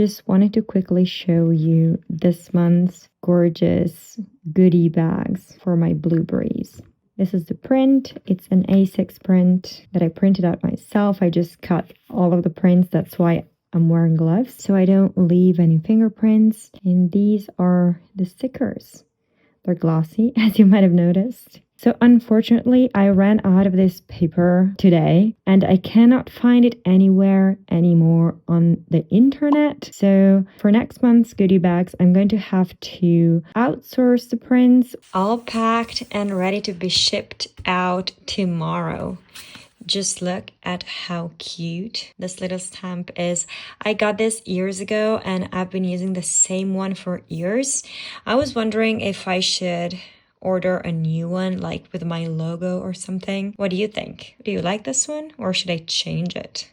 just wanted to quickly show you this month's gorgeous goodie bags for my blueberries. This is the print. It's an A6 print that I printed out myself. I just cut all of the prints. That's why I'm wearing gloves, so I don't leave any fingerprints. And these are the stickers. They're glossy, as you might have noticed. So unfortunately, I ran out of this paper today and I cannot find it anywhere anymore on the internet. So for next month's goodie bags, I'm going to have to outsource the prints. All packed and ready to be shipped out tomorrow. Just look at how cute this little stamp is. I got this years ago and I've been using the same one for years. I was wondering if I should order a new one, like with my logo or something. What do you think? Do you like this one or should I change it?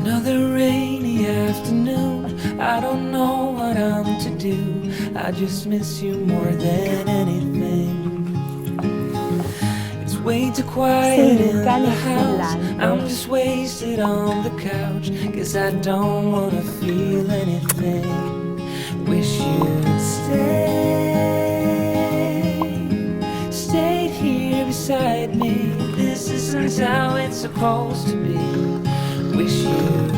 Another rainy afternoon, I don't know what I'm to do. I just miss you more than anything. It's way too quiet in the house. I'm just wasted on the couch, 'cause I don't wanna feel anything. Wish you'd stayed here beside me. This isn't how it's supposed to be. Wish you'd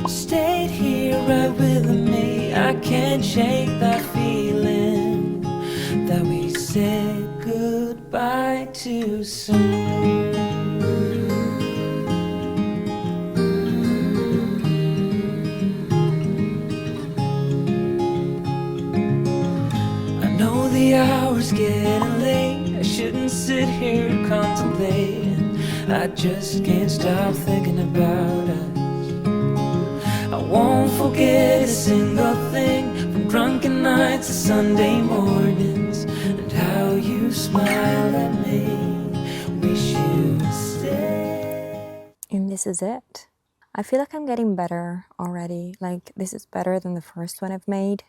stayed here right with me. I can't shake that feeling that we said goodbye too soon. I know the hour's getting late. I shouldn't sit here contemplating. I just can't stop thinking about us. I won't forget a single thing, from drunken nights to Sunday mornings, and how you smile at me. Wish you'd stay. And this is it. I feel like I'm getting better already. Like, this is better than the first one I've made.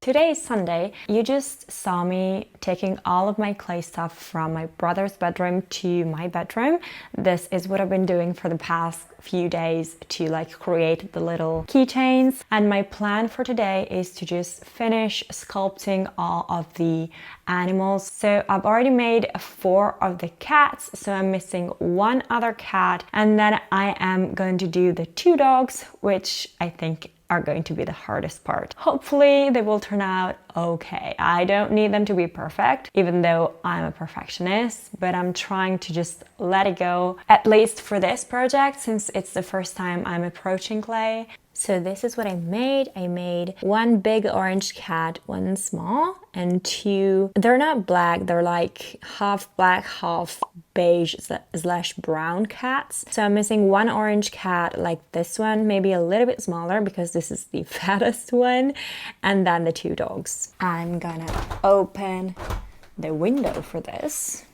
Today is Sunday. You just saw me taking all of my clay stuff from my brother's bedroom to my bedroom. This is what I've been doing for the past few days to like create the little keychains. And my plan for today is to just finish sculpting all of the animals. So I've already made 4 of the cats, so I'm missing 1 other cat. And then I am going to do the 2 dogs, which I think are going to be the hardest part. Hopefully they will turn out okay. I don't need them to be perfect, even though I'm a perfectionist, but I'm trying to just let it go, at least for this project, since it's the first time I'm approaching clay. So this is what I made. I made 1 big orange cat, 1 small, and 2, they're not black, they're like half black, half beige slash brown cats. So I'm missing 1 orange cat like this one, maybe a little bit smaller because this is the fattest one, and then the 2 dogs. I'm gonna open the window for this.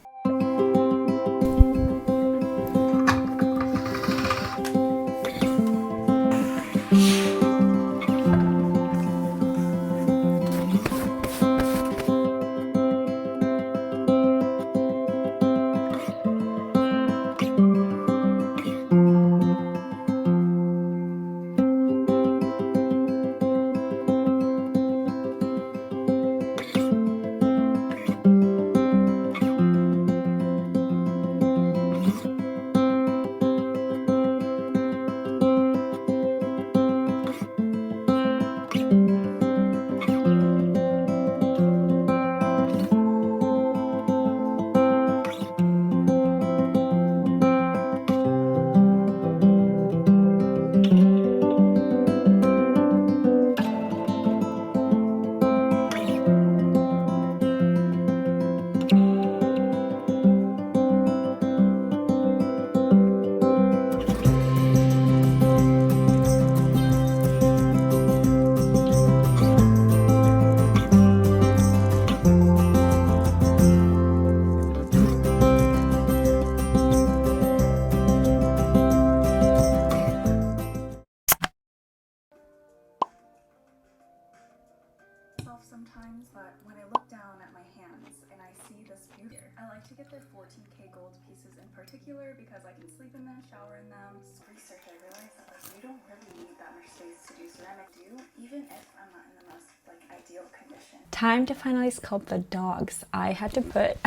sometimes, but when I look down at my hands and I see this beauty, I like to get their 14K gold pieces in particular because I can sleep in them, shower in them. This research, I realized that like you don't really need that much space to do ceramic, even if I'm not in the most like ideal condition. Time to finally sculpt the dogs. I had to put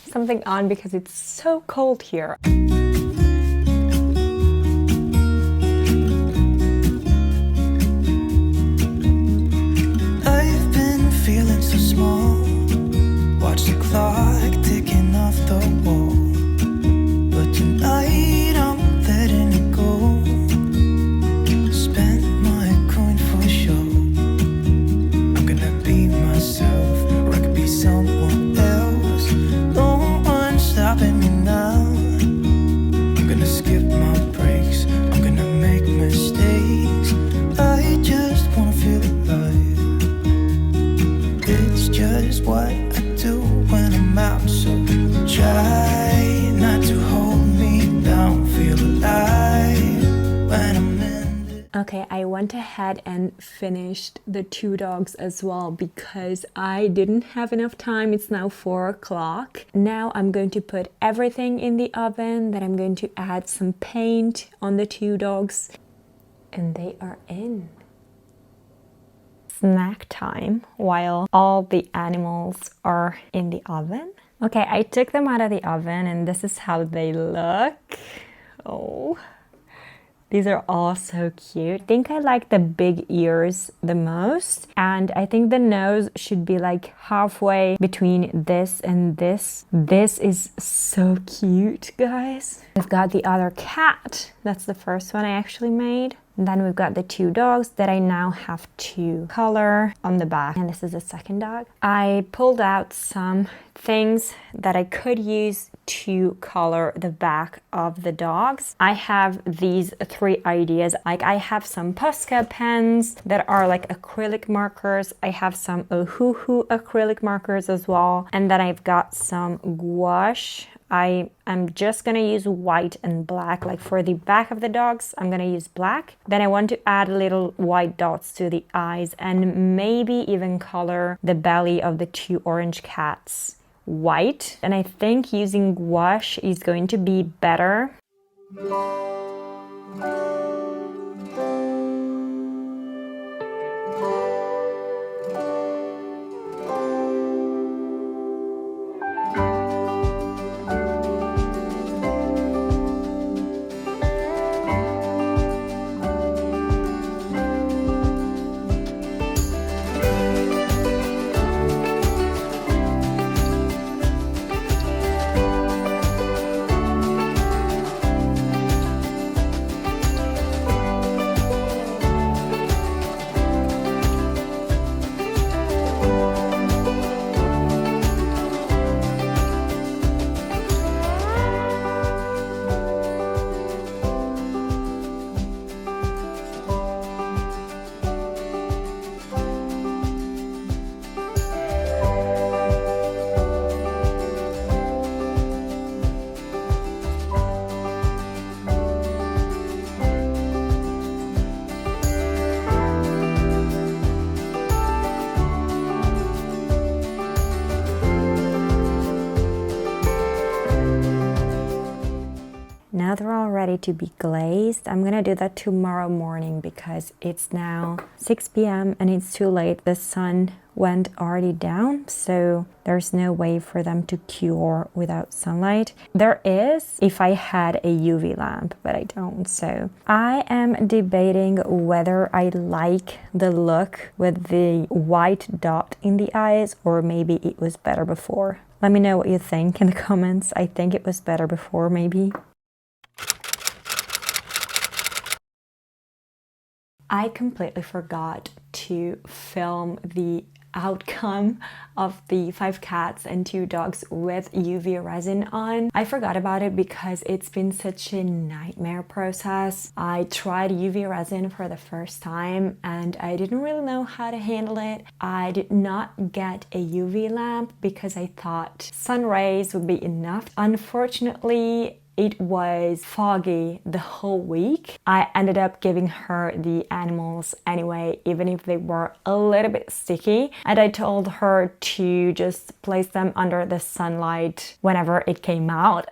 something on because it's so cold here. Feeling so small, watch the clock ticking off the wall. But tonight I'm letting it go. Spend my coin for sure. I'm gonna be myself, or I could be someone else. No one's stopping me now. I'm gonna skip my breaks, I'm gonna make mistakes. I just wanna feel alive. It's just what I do when I'm out, so try not to hold me down, feel alive when I'm in the... Okay, I went ahead and finished the 2 dogs as well because I didn't have enough time. It's now 4 o'clock. Now I'm going to put everything in the oven, then I'm going to add some paint on the 2 dogs, and they are in. Snack time while all the animals are in the oven. Okay, I took them out of the oven and this is how they look. Oh, these are all so cute. I think I like the big ears the most, and I think the nose should be like halfway between this and this. This is so cute, guys. We've got the other cat. That's the first one I actually made. And then we've got the 2 dogs that I now have to color on the back. And this is the second dog. I pulled out some things that I could use to color the back of the dogs. I have these 3 ideas. Like I have some Posca pens that are like acrylic markers. I have some Ohuhu acrylic markers as well. And then I've got some gouache. I'm just gonna use white and black. Like for the back of the dogs, I'm gonna use black. Then I want to add little white dots to the eyes and maybe even color the belly of the 2 orange cats white. And I think using gouache is going to be better. Now they're all ready to be glazed. I'm gonna do that tomorrow morning because it's now 6 p.m. and it's too late. The sun went already down, so there's no way for them to cure without sunlight. There is if I had a UV lamp, but I don't. So I am debating whether I like the look with the white dot in the eyes or maybe it was better before. Let me know what you think in the comments. I think it was better before, maybe. I completely forgot to film the outcome of the 5 cats and 2 dogs with UV resin on. I forgot about it because it's been such a nightmare process. I tried UV resin for the first time and I didn't really know how to handle it. I did not get a UV lamp because I thought sun rays would be enough. Unfortunately, it was foggy the whole week, I ended up giving her the animals anyway, even if they were a little bit sticky. And I told her to just place them under the sunlight whenever it came out.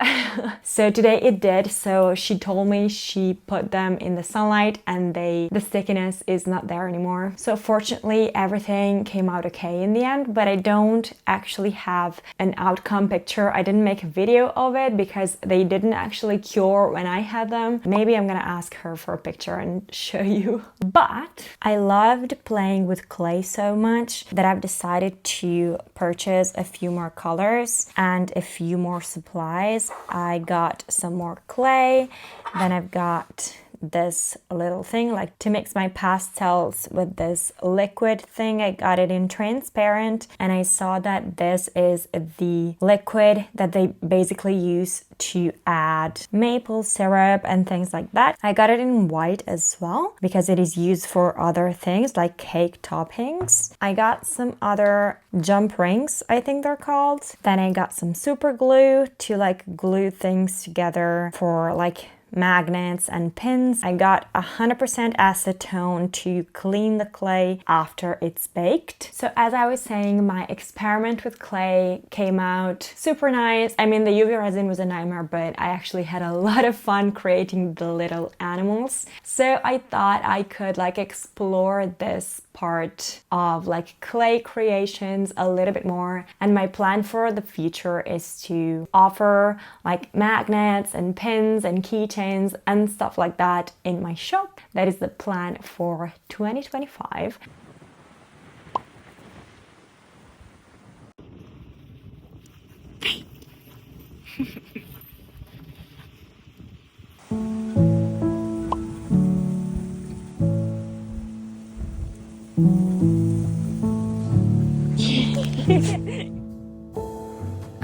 So today it did. So she told me she put them in the sunlight and the stickiness is not there anymore. So fortunately everything came out okay in the end, but I don't actually have an outcome picture. I didn't make a video of it because they didn't actually cure when I had them. Maybe I'm gonna ask her for a picture and show you. But I loved playing with clay so much that I've decided to purchase a few more colors and a few more supplies. I got some more clay, then I've got this little thing like to mix my pastels with this liquid thing. I got it in transparent, and I saw that this is the liquid that they basically use to add maple syrup and things like that. I got it in white as well because it is used for other things like cake toppings. I got some other jump rings, I think they're called. Then I got some super glue to like glue things together for like magnets and pins. I got 100% acetone to clean the clay after it's baked. So as I was saying, my experiment with clay came out super nice. I mean, the UV resin was a nightmare, but I actually had a lot of fun creating the little animals. So I thought I could like explore this part of like clay creations a little bit more, and my plan for the future is to offer like magnets and pins and keychains and stuff like that in my shop. That is the plan for 2025.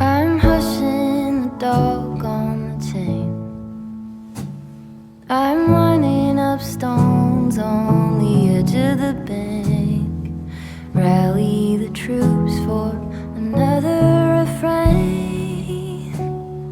I'm hushing the dog on the chain. I'm running up stones on the edge of the bank. Rally the troops for